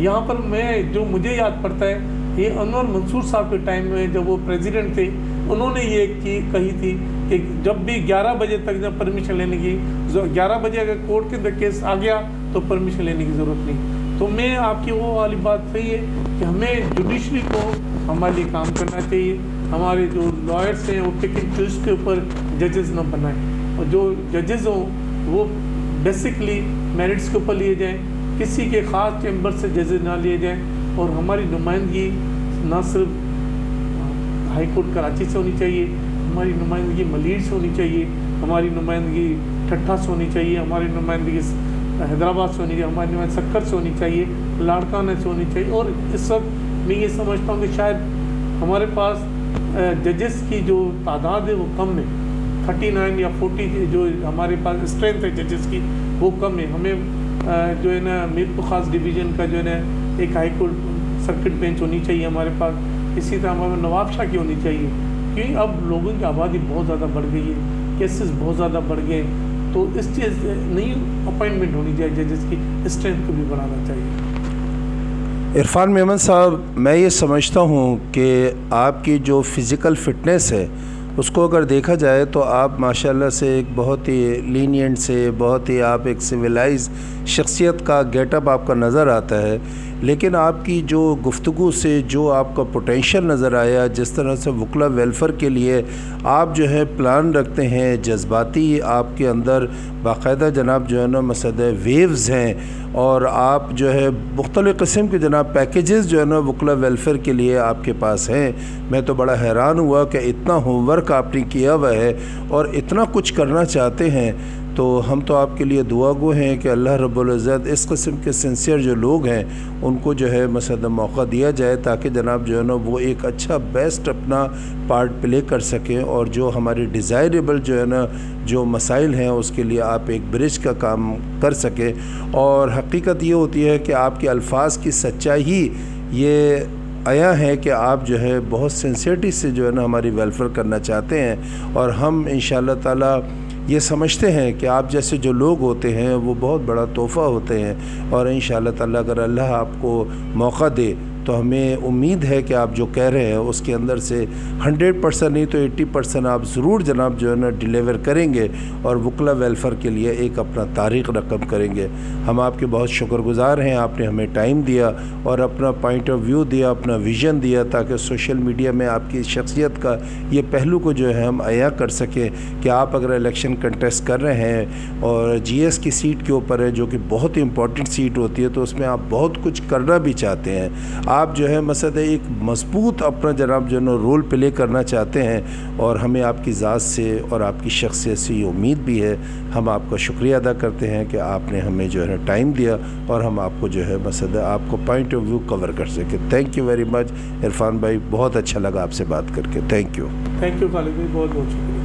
یہاں پر میں جو مجھے یاد پڑتا ہے، یہ انور منصور صاحب کے ٹائم میں جب وہ پریزیڈنٹ تھے، انہوں نے یہ چیز کہی تھی کہ جب بھی 11 بجے تک جب پرمیشن لینے کی 11 بجے اگر کورٹ کے اندر کیس آ گیا تو پرمیشن لینے کی ضرورت نہیں۔ تو میں آپ کی وہ والی بات صحیح ہے کہ ہمیں جوڈیشری کو ہمارے لیے کام کرنا چاہیے، ہمارے جو لائرس ہیں وہ پک اینڈ چوز کے اوپر ججز نہ بنائیں، اور جو ججز ہوں وہ بیسکلی میرٹس کے اوپر لیے جائیں، کسی کے خاص چیمبر سے ججز نہ لیے جائیں، اور ہماری نمائندگی نہ صرف ہائی کورٹ کراچی سے ہونی چاہیے، ہماری نمائندگی ملیر سے ہونی چاہیے، ہماری نمائندگی ٹھٹھا سے ہونی چاہیے، ہماری نمائندگی حیدرآباد سے ہونی چاہیے، ہماری نمائندگی سکر سے ہونی چاہیے، لاڑکانہ سے ہونی چاہیے۔ اور اس وقت میں یہ سمجھتا ہوں کہ شاید ہمارے پاس ججز کی جو تعداد ہے وہ کم ہے، 39 یا 40 جو ہمارے پاس اسٹرینتھ ہے ججز کی وہ کم ہے۔ ہمیں جو ہے نا میر خاص ڈویژن کا جو ہے نا ایک ہائی کورٹ سرکٹ بینچ ہونی چاہیے ہمارے پاس، اسی طرح ہمیں نواب شاہ کی ہونی چاہیے، کیونکہ اب لوگوں کی آبادی بہت زیادہ بڑھ گئی ہے، کیسز بہت زیادہ بڑھ گئے، تو اس چیز نئی اپائنٹمنٹ ہونی چاہیے ججز کی، اسٹرینتھ کو بھی بڑھانا چاہیے۔ عرفان میمن صاحب، میں یہ سمجھتا ہوں کہ آپ کی جو فزیکل فٹنس ہے اس کو اگر دیکھا جائے تو آپ ماشاءاللہ سے ایک بہت ہی لینینٹ سے، بہت ہی آپ ایک سویلائز شخصیت کا گیٹ اپ آپ کا نظر آتا ہے، لیکن آپ کی جو گفتگو سے جو آپ کا پوٹینشیل نظر آیا، جس طرح سے وکلا ویلفیئر کے لیے آپ جو ہے پلان رکھتے ہیں، جذباتی آپ کے اندر باقاعدہ جناب جو ہے نا مسئلہ ویوز ہیں، اور آپ جو ہے مختلف قسم کے جناب پیکیجز جو ہے نا وکلا ویلفیئر کے لیے آپ کے پاس ہیں۔ میں تو بڑا حیران ہوا کہ اتنا ہوم ورک آپ نے کیا ہوا ہے اور اتنا کچھ کرنا چاہتے ہیں، تو ہم تو آپ کے لیے دعا گو ہیں کہ اللہ رب العزت اس قسم کے سنسیئر جو لوگ ہیں ان کو جو ہے مثلا موقع دیا جائے، تاکہ جناب جو ہے نا وہ ایک اچھا بیسٹ اپنا پارٹ پلے کر سکیں، اور جو ہماری ڈیزائریبل جو ہے نا جو مسائل ہیں اس کے لیے آپ ایک برج کا کام کر سکیں۔ اور حقیقت یہ ہوتی ہے کہ آپ کے الفاظ کی سچائی یہ آیا ہے کہ آپ جو ہے بہت سنسیئرٹی سے جو ہے نا ہماری ویلفیئر کرنا چاہتے ہیں، اور ہم انشاءاللہ تعالی یہ سمجھتے ہیں کہ آپ جیسے جو لوگ ہوتے ہیں وہ بہت بڑا تحفہ ہوتے ہیں، اور انشاءاللہ تعالی اگر اللہ آپ کو موقع دے تو ہمیں امید ہے کہ آپ جو کہہ رہے ہیں اس کے اندر سے 100% نہیں تو 80% آپ ضرور جناب جو ہے نا ڈیلیور کریں گے، اور وکلا ویلفیئر کے لیے ایک اپنا تاریخ رقم کریں گے۔ ہم آپ کے بہت شکر گزار ہیں، آپ نے ہمیں ٹائم دیا اور اپنا پوائنٹ آف ویو دیا، اپنا ویژن دیا، تاکہ سوشل میڈیا میں آپ کی شخصیت کا یہ پہلو کو جو ہے ہم عیاں کر سکیں کہ آپ اگر الیکشن کنٹیسٹ کر رہے ہیں اور جی ایس کی سیٹ کے اوپر ہے جو کہ بہت ہی امپورٹنٹ سیٹ ہوتی ہے، تو اس میں آپ بہت کچھ کرنا بھی چاہتے ہیں، آپ جو ہے مثلا ایک مضبوط اپنا جناب جو ہے رول پلے کرنا چاہتے ہیں، اور ہمیں آپ کی ذات سے اور آپ کی شخصیت سے یہ امید بھی ہے۔ ہم آپ کا شکریہ ادا کرتے ہیں کہ آپ نے ہمیں جو ہے ٹائم دیا اور ہم آپ کو جو ہے مثلا آپ کو پوائنٹ آف ویو کور کر سکے۔ Thank you very much Irfan بھائی، بہت اچھا لگا آپ سے بات کر کے، تھینک یو۔ تھینک یو خالد بھائی، بہت بہت شکریہ۔